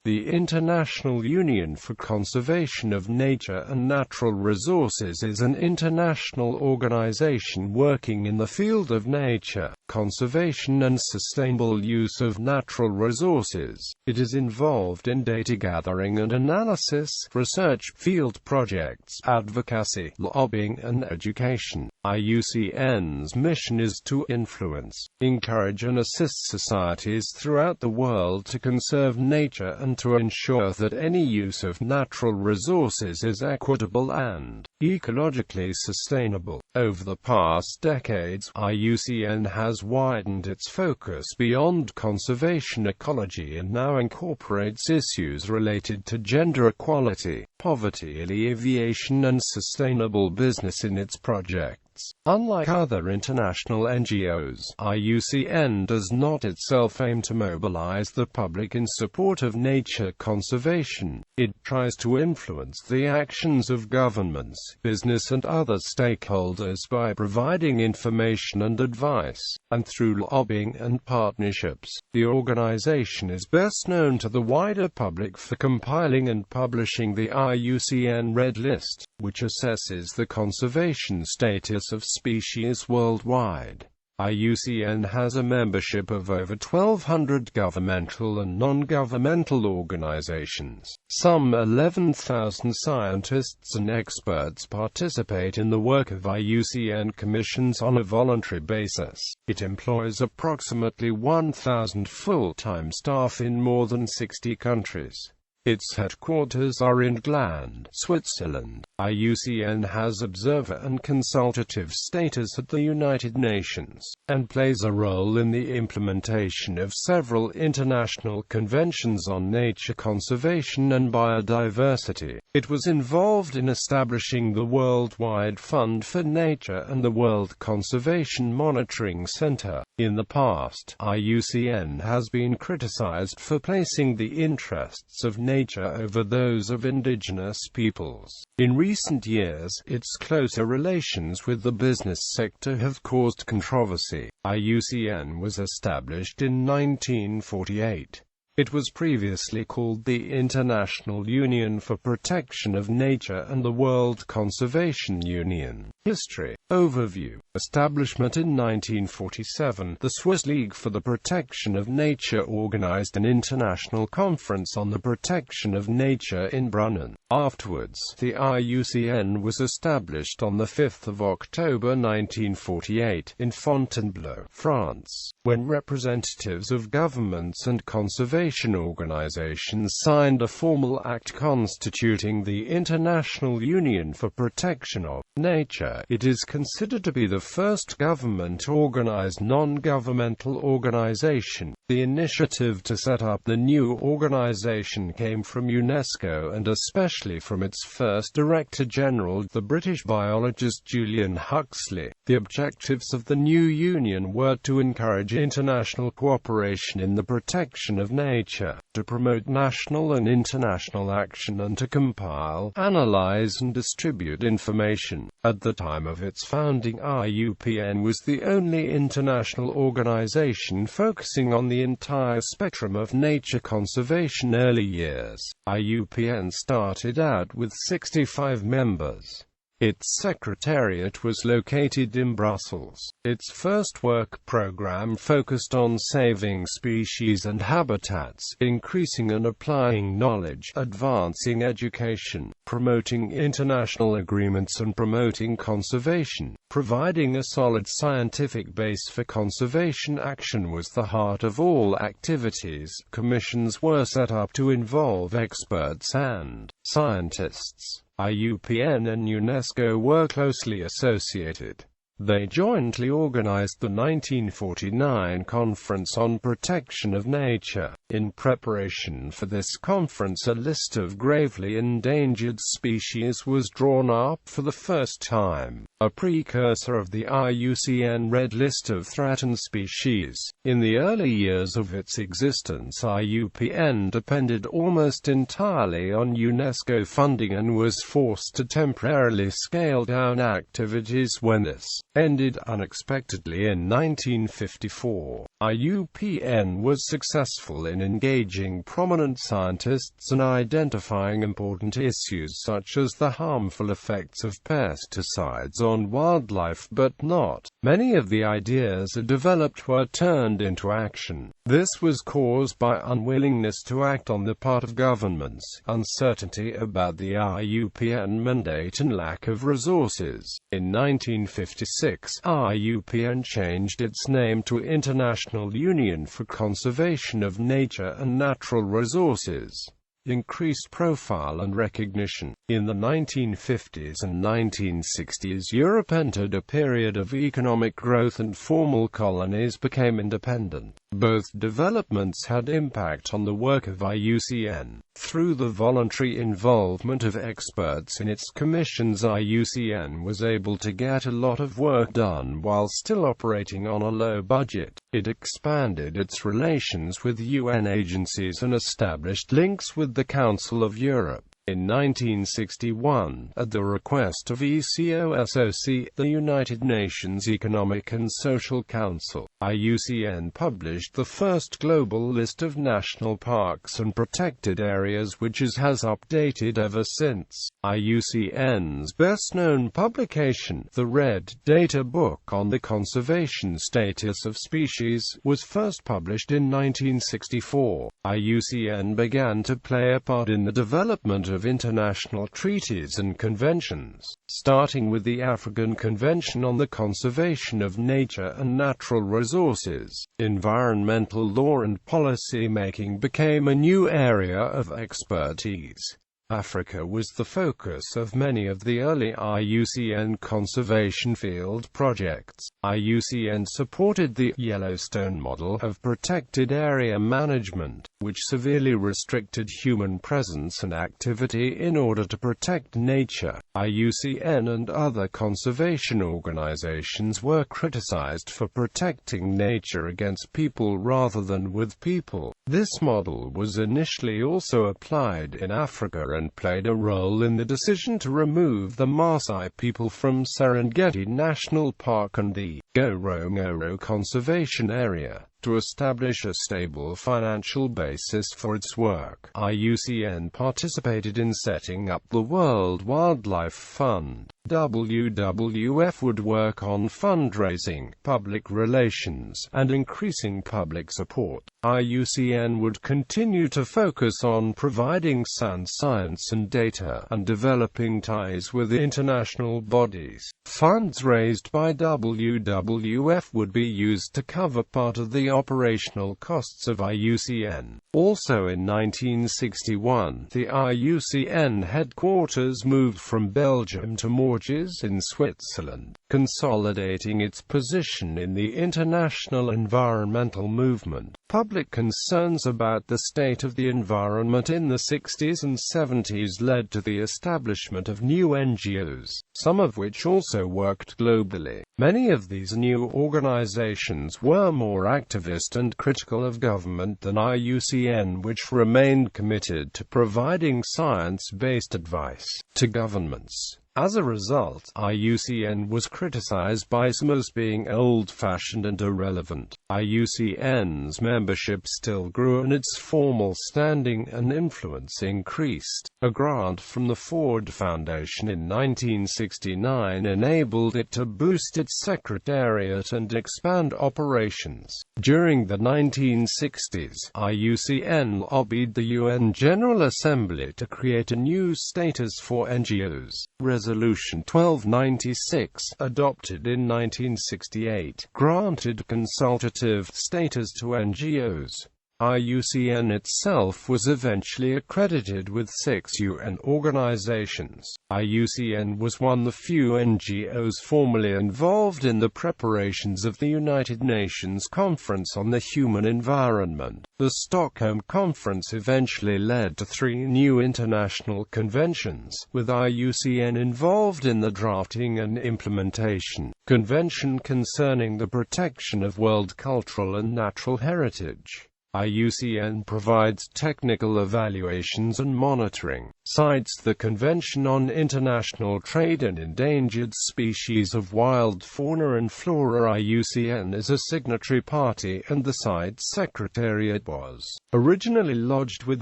The International Union for Conservation of Nature and Natural Resources is an international organization working in the field of nature, conservation and sustainable use of natural resources. It is involved in data gathering and analysis, research, field projects, advocacy, lobbying and education. IUCN's mission is to influence, encourage and assist societies throughout the world to conserve nature and to ensure that any use of natural resources is equitable and ecologically sustainable. Over the past decades, IUCN has widened its focus beyond conservation ecology and now incorporates issues related to gender equality, poverty alleviation and sustainable business in its projects. Unlike other international NGOs, IUCN does not itself aim to mobilize the public in support of nature conservation. It tries to influence the actions of governments, business and other stakeholders by providing information and advice, and through lobbying and partnerships. The organization is best known to the wider public for compiling and publishing the IUCN Red List, which assesses the conservation status of species worldwide. IUCN has a membership of over 1,200 governmental and non-governmental organizations. Some 11,000 scientists and experts participate in the work of IUCN commissions on a voluntary basis. It employs approximately 1,000 full-time staff in more than 60 countries. Its headquarters are in Gland, Switzerland. IUCN has observer and consultative status at the United Nations, and plays a role in the implementation of several international conventions on nature conservation and biodiversity. It was involved in establishing the Worldwide Fund for Nature and the World Conservation Monitoring Center. In the past, IUCN has been criticized for placing the interests of nature over those of indigenous peoples. In recent years, its closer relations with the business sector have caused controversy. IUCN was established in 1948. It was previously called the International Union for Protection of Nature and the World Conservation Union. History. Overview. Establishment in 1947. The Swiss League for the Protection of Nature organized an international conference on the protection of nature in Brunnen. Afterwards, the IUCN was established on 5 October 1948 in Fontainebleau, France, when representatives of governments and conservation organizations signed a formal act constituting the International Union for Protection of Nature. It is considered to be the first government-organized non-governmental organization. The initiative to set up the new organization came from UNESCO and especially from its first Director General, the British biologist Julian Huxley. The objectives of the new union were to encourage international cooperation in the protection of nature, to promote national and international action and to compile, analyze and distribute information. At the time of its founding, IUCN was the only international organization focusing on the entire spectrum of nature conservation. Early years. IUCN started out with 65 members. Its secretariat was located in Brussels. Its first work program focused on saving species and habitats, increasing and applying knowledge, advancing education, promoting international agreements and promoting conservation. Providing a solid scientific base for conservation action was the heart of all activities. Commissions were set up to involve experts and scientists. IUCN and UNESCO were closely associated. They jointly organized the 1949 Conference on Protection of Nature. In preparation for this conference, a list of gravely endangered species was drawn up for the first time, a precursor of the IUCN Red List of Threatened Species. In the early years of its existence, IUCN depended almost entirely on UNESCO funding and was forced to temporarily scale down activities when this ended unexpectedly in 1954. IUCN was successful in engaging prominent scientists and identifying important issues such as the harmful effects of pesticides on wildlife, but not many of the ideas it developed were turned into action. This was caused by unwillingness to act on the part of governments, uncertainty about the IUCN mandate and lack of resources. In 1956, IUCN changed its name to International Union for Conservation of Nature and Natural Resources. Increased profile and recognition. In the 1950s and 1960s, Europe entered a period of economic growth and formal colonies became independent. Both developments had impact on the work of IUCN. Through the voluntary involvement of experts in its commissions, IUCN was able to get a lot of work done while still operating on a low budget. It expanded its relations with UN agencies and established links with the Council of Europe. In 1961, at the request of ECOSOC, the United Nations Economic and Social Council, IUCN published the first global list of national parks and protected areas, which has updated ever since. IUCN's best-known publication, the Red Data Book on the Conservation Status of Species, was first published in 1964. IUCN began to play a part in the development of international treaties and conventions, starting with the African Convention on the Conservation of Nature and Natural Resources. Environmental law and policy making became a new area of expertise. Africa was the focus of many of the early IUCN conservation field projects. IUCN supported the Yellowstone model of protected area management, which severely restricted human presence and activity in order to protect nature. IUCN and other conservation organizations were criticized for protecting nature against people rather than with people. This model was initially also applied in Africa and played a role in the decision to remove the Maasai people from Serengeti National Park and the Ngorongoro Conservation Area. To establish a stable financial basis for its work, IUCN participated in setting up the World Wildlife Fund. WWF would work on fundraising, public relations, and increasing public support. IUCN would continue to focus on providing sound science and data, and developing ties with international bodies. Funds raised by WWF would be used to cover part of the operational costs of IUCN. Also in 1961, the IUCN headquarters moved from Belgium to Morges in Switzerland, consolidating its position in the international environmental movement. Public concerns about the state of the environment in the 60s and 70s led to the establishment of new NGOs, some of which also worked globally. Many of these new organizations were more activist and critical of government than IUCN, which remained committed to providing science-based advice to governments. As a result, IUCN was criticized by some as being old-fashioned and irrelevant. IUCN's membership still grew and its formal standing and influence increased. A grant from the Ford Foundation in 1969 enabled it to boost its secretariat and expand operations. During the 1960s, IUCN lobbied the UN General Assembly to create a new status for NGOs. Resolution 1296, adopted in 1968, granted consultative status to NGOs. IUCN itself was eventually accredited with 6 UN organizations. IUCN was one of the few NGOs formally involved in the preparations of the United Nations Conference on the Human Environment. The Stockholm Conference eventually led to 3 new international conventions, with IUCN involved in the drafting and implementation. Convention concerning the protection of world cultural and natural heritage. IUCN provides technical evaluations and monitoring, cites the Convention on International Trade in Endangered Species of Wild Fauna and Flora. IUCN is a signatory party and the site's secretariat was originally lodged with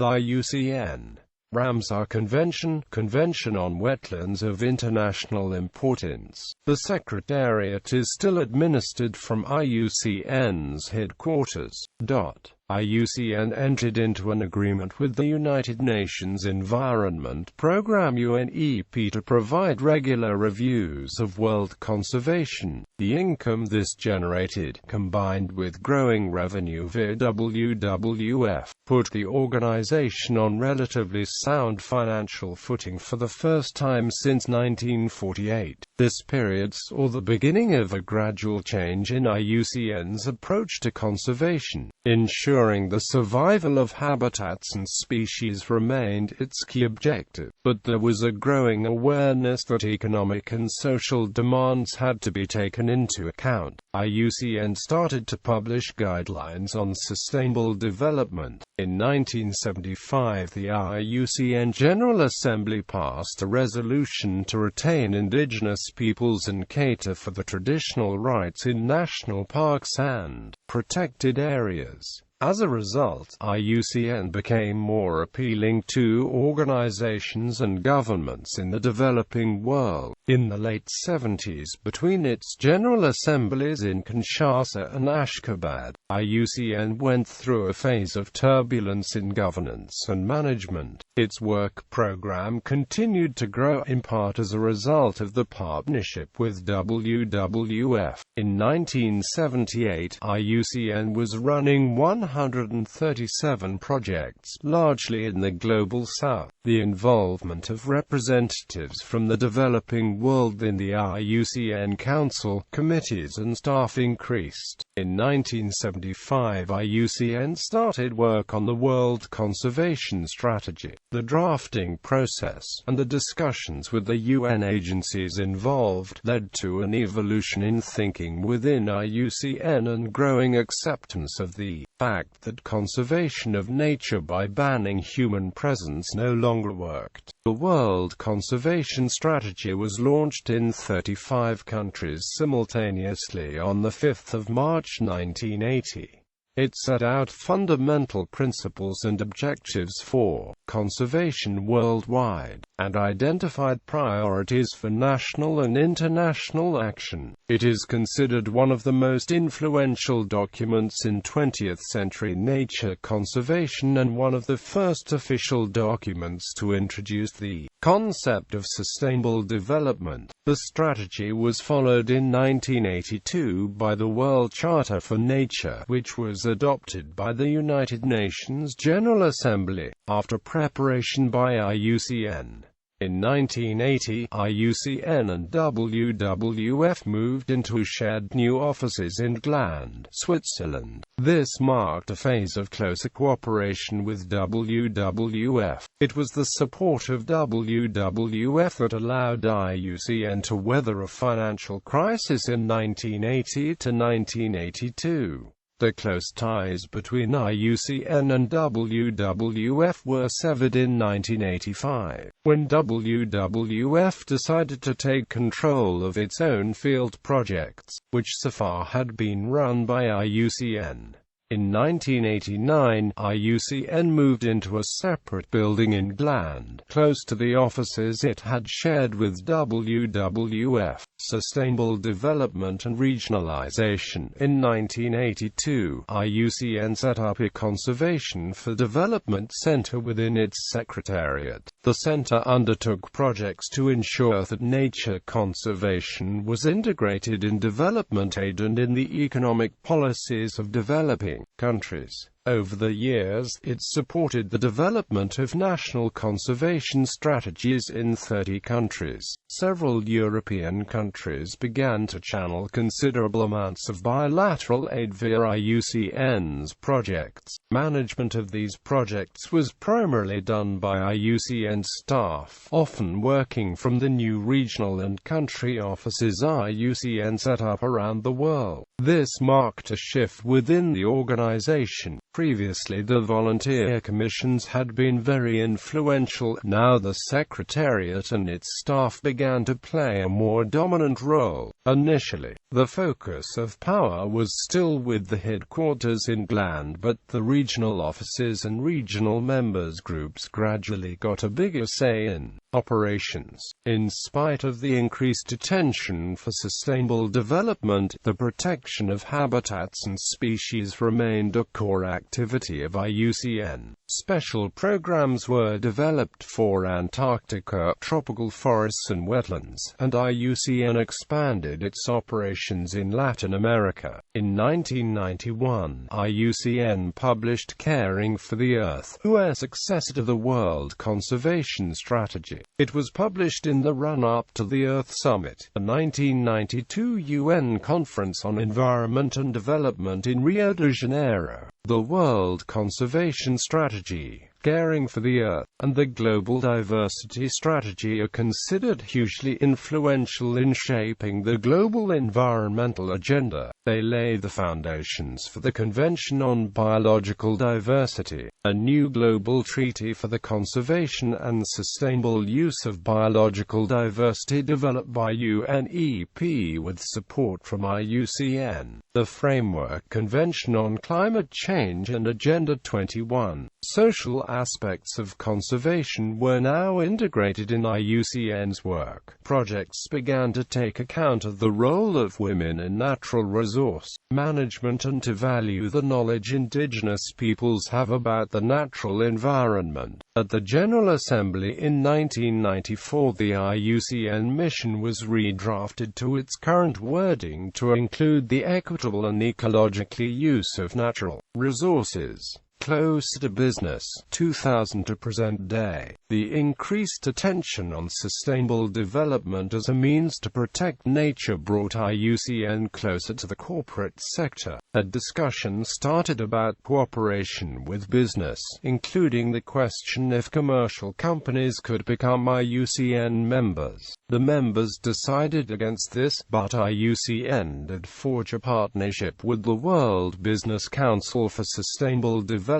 IUCN. Ramsar Convention on Wetlands of International Importance. The Secretariat is still administered from IUCN's headquarters. IUCN entered into an agreement with the United Nations Environment Programme UNEP to provide regular reviews of world conservation. The income this generated, combined with growing revenue via WWF, put the organization on relatively sound financial footing for the first time since 1948. This period saw the beginning of a gradual change in IUCN's approach to conservation. Ensuring the survival of habitats and species remained its key objective, but there was a growing awareness that economic and social demands had to be taken into account. IUCN started to publish guidelines on sustainable development. In 1975, the IUCN General Assembly passed a resolution to retain indigenous peoples and cater for the traditional rights in national parks and protected areas. As a result, IUCN became more appealing to organizations and governments in the developing world. In the late 70s, between its General Assemblies in Kinshasa and Ashgabat, IUCN went through a phase of turbulence in governance and management. Its work program continued to grow in part as a result of the partnership with WWF. In 1978, IUCN was running 137 projects, largely in the Global South. The involvement of representatives from the developing world in the Iucn Council, committees and staff increased. In 1975, IUCN started work on the World Conservation Strategy. The drafting process, and the discussions with the UN agencies involved, led to an evolution in thinking within IUCN and growing acceptance of the fact that conservation of nature by banning human presence no longer worked. The World Conservation Strategy was launched in 35 countries simultaneously on the 5th of March 1980. It set out fundamental principles and objectives for conservation worldwide, and identified priorities for national and international action. It is considered one of the most influential documents in 20th-century nature conservation and one of the first official documents to introduce the concept of sustainable development. The strategy was followed in 1982 by the World Charter for Nature, which was adopted by the United Nations General Assembly, after preparation by IUCN. In 1980, IUCN and WWF moved into shared new offices in Gland, Switzerland. This marked a phase of closer cooperation with WWF. It was the support of WWF that allowed IUCN to weather a financial crisis in 1980 to 1982. The close ties between IUCN and WWF were severed in 1985, when WWF decided to take control of its own field projects, which so far had been run by IUCN. In 1989, IUCN moved into a separate building in Gland, close to the offices it had shared with WWF. Sustainable Development and Regionalization. In 1982, IUCN set up a Conservation for Development Center within its secretariat. The center undertook projects to ensure that nature conservation was integrated in development aid and in the economic policies of developing countries. Over the years, it supported the development of national conservation strategies in 30 countries. Several European countries began to channel considerable amounts of bilateral aid via IUCN's projects. Management of these projects was primarily done by IUCN staff, often working from the new regional and country offices IUCN set up around the world. This marked a shift within the organization. Previously the volunteer commissions had been very influential. Now the Secretariat and its staff began to play a more dominant role. Initially, the focus of power was still with the headquarters in Gland, but the regional offices and regional members groups gradually got a bigger say in operations. In spite of the increased attention for sustainable development, the protection of habitats and species remained a core activity of IUCN. Special programs were developed for Antarctica, tropical forests and wetlands, and IUCN expanded its operations in Latin America. In 1991, IUCN published Caring for the Earth, a successor to the World Conservation Strategy. It was published in the run-up to the Earth Summit, a 1992 UN Conference on Environment and Development in Rio de Janeiro. The World Conservation Strategy, Caring for the Earth, and the Global Diversity Strategy are considered hugely influential in shaping the global environmental agenda. They lay the foundations for the Convention on Biological Diversity, a new global treaty for the conservation and sustainable use of biological diversity developed by UNEP with support from IUCN, the Framework Convention on Climate Change and Agenda 21. Social aspects of conservation were now integrated in IUCN's work. Projects began to take account of the role of women in natural resource management and to value the knowledge indigenous peoples have about the natural environment. At the General Assembly in 1994, the IUCN mission was redrafted to its current wording to include the equitable and ecologically use of natural resources. Close to business, 2000 to present day. The increased attention on sustainable development as a means to protect nature brought IUCN closer to the corporate sector. A discussion started about cooperation with business, including the question if commercial companies could become IUCN members. The members decided against this, but IUCN did forge a partnership with the World Business Council for Sustainable Development.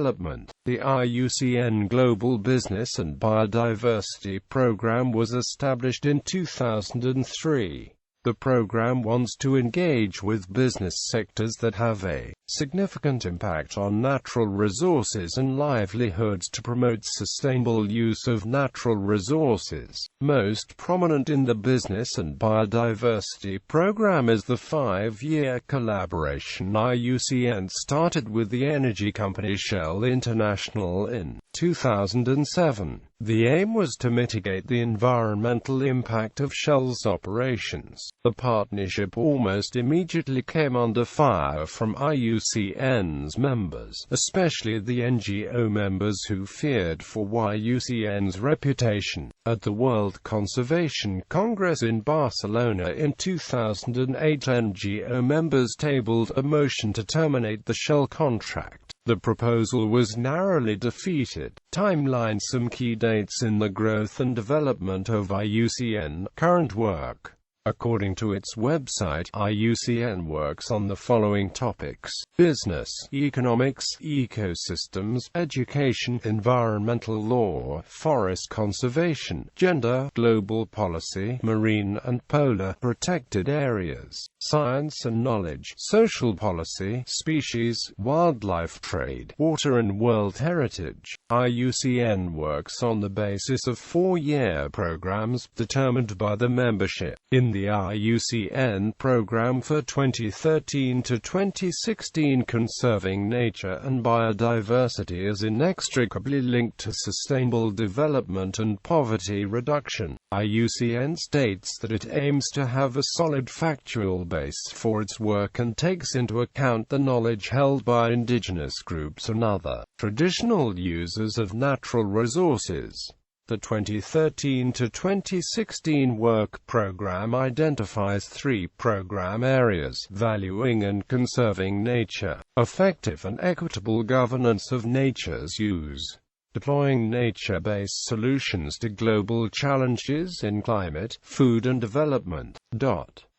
The IUCN Global Business and Biodiversity Program was established in 2003. The program wants to engage with business sectors that have a significant impact on natural resources and livelihoods to promote sustainable use of natural resources. Most prominent in the Business and Biodiversity Program is the 5-year collaboration IUCN started with the energy company Shell International in 2007. The aim was to mitigate the environmental impact of Shell's operations. The partnership almost immediately came under fire from IUCN's members, especially the NGO members who feared for IUCN's reputation. At the World Conservation Congress in Barcelona in 2008, NGO members tabled a motion to terminate the Shell contract. The proposal was narrowly defeated. Timeline: some key dates in the growth and development of IUCN. Current work. According to its website, IUCN works on the following topics: business, economics, ecosystems, education, environmental law, forest conservation, gender, global policy, marine and polar protected areas, science and knowledge, social policy, species, wildlife trade, water and world heritage. IUCN works on the basis of 4-year programs determined by the membership. In the IUCN program for 2013 to 2016, conserving nature and biodiversity is inextricably linked to sustainable development and poverty reduction. IUCN states that it aims to have a solid factual base for its work and takes into account the knowledge held by indigenous groups and other traditional users of natural resources. The 2013 to 2016 work program identifies 3 program areas: valuing and conserving nature, effective and equitable governance of nature's use, deploying nature-based solutions to global challenges in climate, food and development.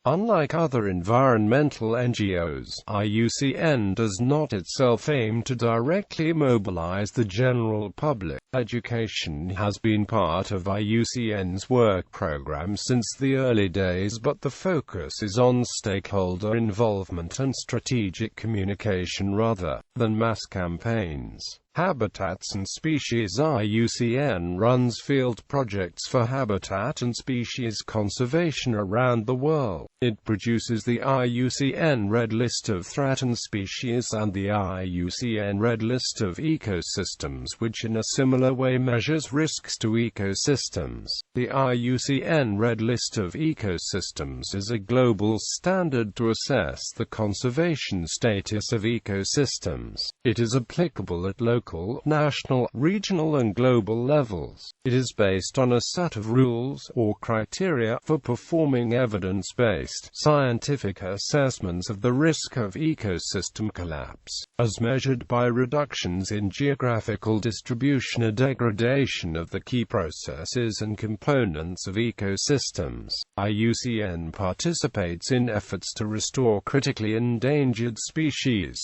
Unlike other environmental NGOs, IUCN does not itself aim to directly mobilize the general public. Education has been part of IUCN's work program since the early days, but the focus is on stakeholder involvement and strategic communication rather than mass campaigns. Habitats and Species. IUCN runs field projects for habitat and species conservation around the world. It produces the IUCN Red List of Threatened Species and the IUCN Red List of Ecosystems, which in a similar way measures risks to ecosystems. The IUCN Red List of Ecosystems is a global standard to assess the conservation status of ecosystems. It is applicable at local, national, regional and global levels. It is based on a set of rules or criteria for performing evidence-based, scientific assessments of the risk of ecosystem collapse, as measured by reductions in geographical distribution or degradation of the key processes and components of ecosystems. IUCN participates in efforts to restore critically endangered species.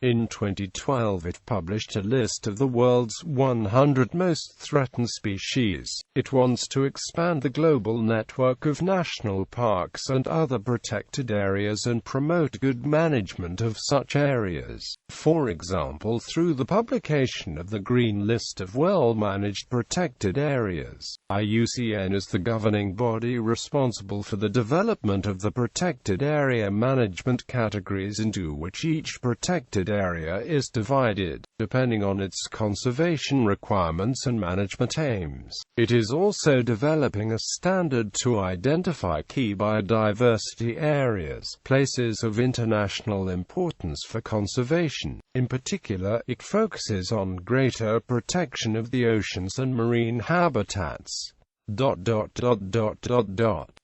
In 2012 it published a list of the world's 100 most threatened species. It wants to expand the global network of national parks and other protected areas and promote good management of such areas. For example, through the publication of the Green List of Well-Managed Protected Areas. IUCN is the governing body responsible for the development of the protected area management categories into which each protected area is divided, depending on its conservation requirements and management aims. It is also developing a standard to identify key biodiversity areas, places of international importance for conservation. In particular, it focuses on greater protection of the oceans and marine habitats.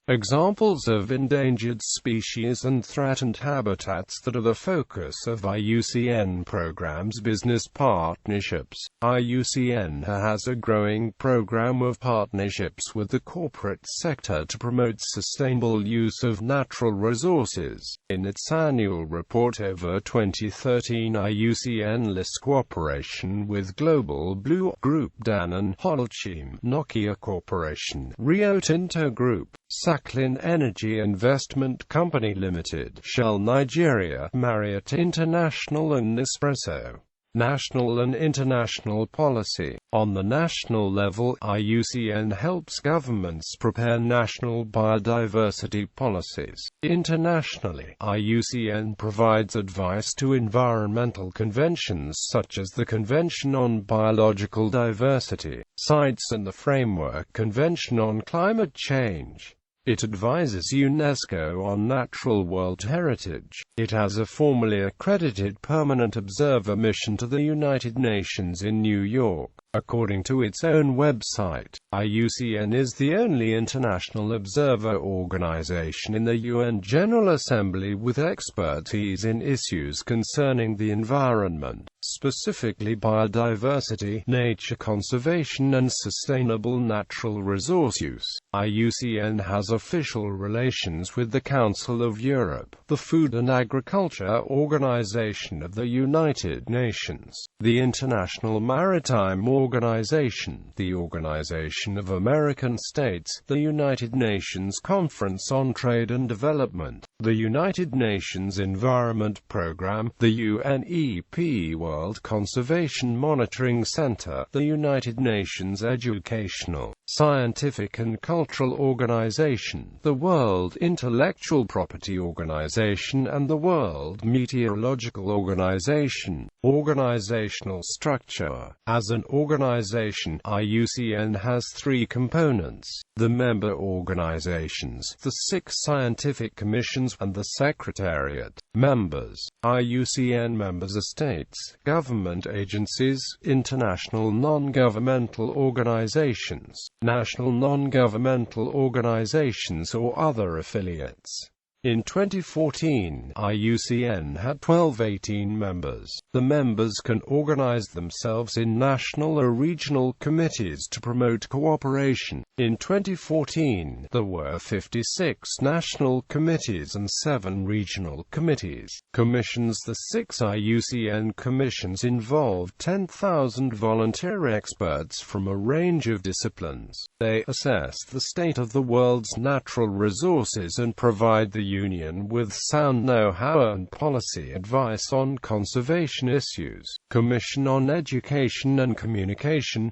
Examples of endangered species and threatened habitats that are the focus of IUCN programs. Business partnerships. IUCN has a growing program of partnerships with the corporate sector to promote sustainable use of natural resources. In its annual report over 2013, IUCN lists cooperation with Global Blue Group, Danone, Holcim, Nokia Corporation, Rio Tinto Group, Sakhalin Energy Investment Company Limited, Shell Nigeria, Marriott International and Nespresso. National and international policy. On the national level, IUCN helps governments prepare national biodiversity policies. Internationally, IUCN provides advice to environmental conventions such as the Convention on Biological Diversity, CITES and the Framework Convention on Climate Change. It advises UNESCO on natural world heritage. It has a formally accredited permanent observer mission to the United Nations in New York. According to its own website, IUCN is the only international observer organization in the UN General Assembly with expertise in issues concerning the environment, specifically biodiversity, nature conservation and sustainable natural resource use. IUCN has official relations with the Council of Europe, the Food and Agriculture Organization of the United Nations, the International Maritime Organization, the Organization of American States, the United Nations Conference on Trade and Development, the United Nations Environment Programme, the UNEP World Conservation Monitoring Center, the United Nations Educational, Scientific and Cultural Organization, the World Intellectual Property Organization and the World Meteorological Organization. Organizational structure. As an organization, IUCN has three components: the member organizations, the 6 scientific commissions, and the Secretariat. Members. IUCN members are states, government agencies, international non-governmental organizations, national non-governmental organizations or other affiliates. In 2014, IUCN had 18 members. The members can organize themselves in national or regional committees to promote cooperation, In 2014, there were 56 national committees and 7 regional committees. Commissions. The 6 IUCN commissions involved 10,000 volunteer experts from a range of disciplines. They assess the state of the world's natural resources and provide the Union with sound know-how and policy advice on conservation issues. Commission on Education and Communication,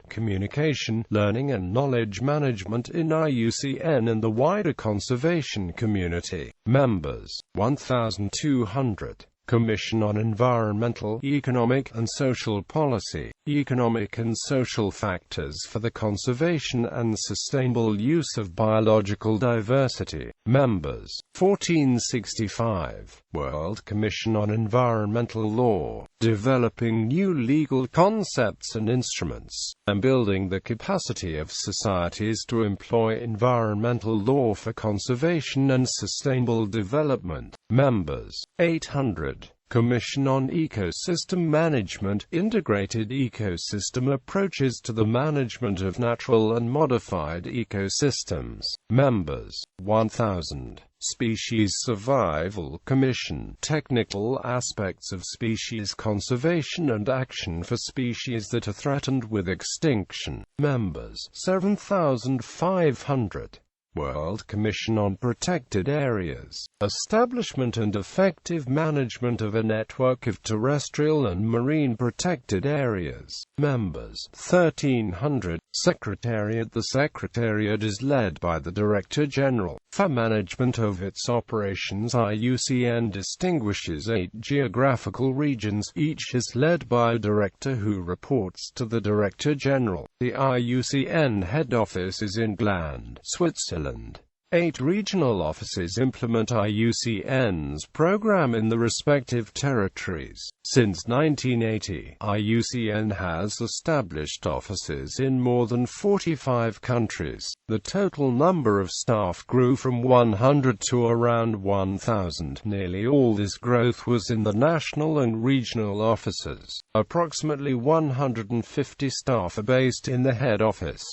Learning and Knowledge Management in IUCN and the wider conservation community. Members, 1,200. Commission on Environmental, Economic and Social Policy, Economic and Social Factors for the Conservation and Sustainable Use of Biological Diversity. Members, 1465. World Commission on Environmental Law, developing new legal concepts and instruments, and building the capacity of societies to employ environmental law for conservation and sustainable development. Members, 800. Commission on Ecosystem Management, integrated ecosystem approaches to the management of natural and modified ecosystems. Members, 1,000. Species Survival Commission, technical aspects of species conservation and action for species that are threatened with extinction. Members, 7,500. World Commission on Protected Areas, establishment and effective management of a network of terrestrial and marine protected areas. Members, 1,300. Secretariat. The Secretariat is led by the Director General. For management of its operations, IUCN distinguishes 8 geographical regions. Each is led by a director who reports to the Director General. The IUCN head office is in Gland, Switzerland. 8 regional offices implement IUCN's program in the respective territories. Since 1980, IUCN has established offices in more than 45 countries. The total number of staff grew from 100 to around 1,000. Nearly all this growth was in the national and regional offices. Approximately 150 staff are based in the head office.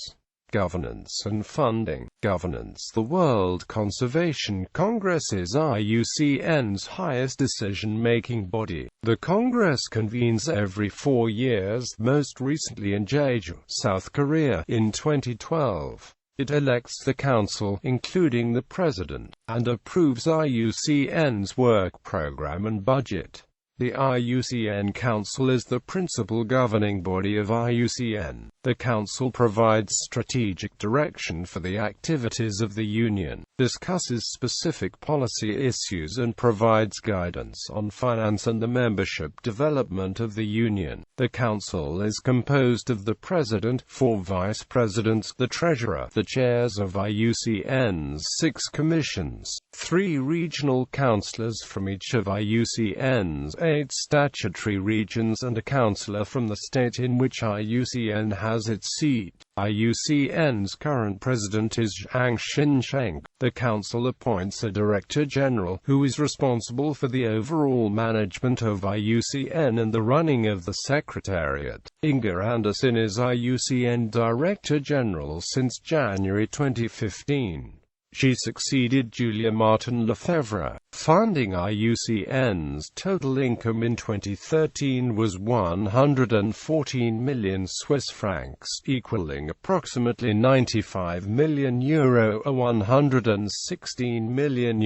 Governance and funding. Governance. The World Conservation Congress is IUCN's highest decision-making body. The Congress convenes every 4 years, most recently in Jeju, South Korea, in 2012. It elects the Council, including the President, and approves IUCN's work program and budget. The Iucn Council is the principal governing body of IUCN. The Council provides strategic direction for the activities of the Union, discusses specific policy issues and provides guidance on finance and the membership development of the Union. The Council is composed of the President, 4 Vice Presidents, the Treasurer, the Chairs of IUCN's 6 commissions, 3 regional councillors from each of IUCN's 8 statutory regions and a councillor from the state in which IUCN has its seat. IUCN's current president is Zhang Xinsheng. The Council appoints a Director General, who is responsible for the overall management of IUCN and the running of the Secretariat. Inga Anderson is IUCN Director General since January 2015. She succeeded Julia Martin-Lefebvre. Funding. IUCN's total income in 2013 was 114 million Swiss francs, equaling approximately 95 million euro or $116 million.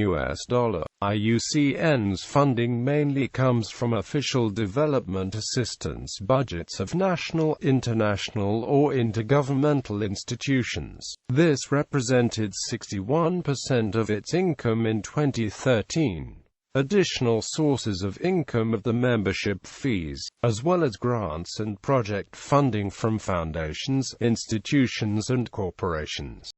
IUCN's funding mainly comes from official development assistance budgets of national, international or intergovernmental institutions. This represented 61% of its income in 2013. Additional sources of income of the membership fees, as well as grants and project funding from foundations, institutions and corporations.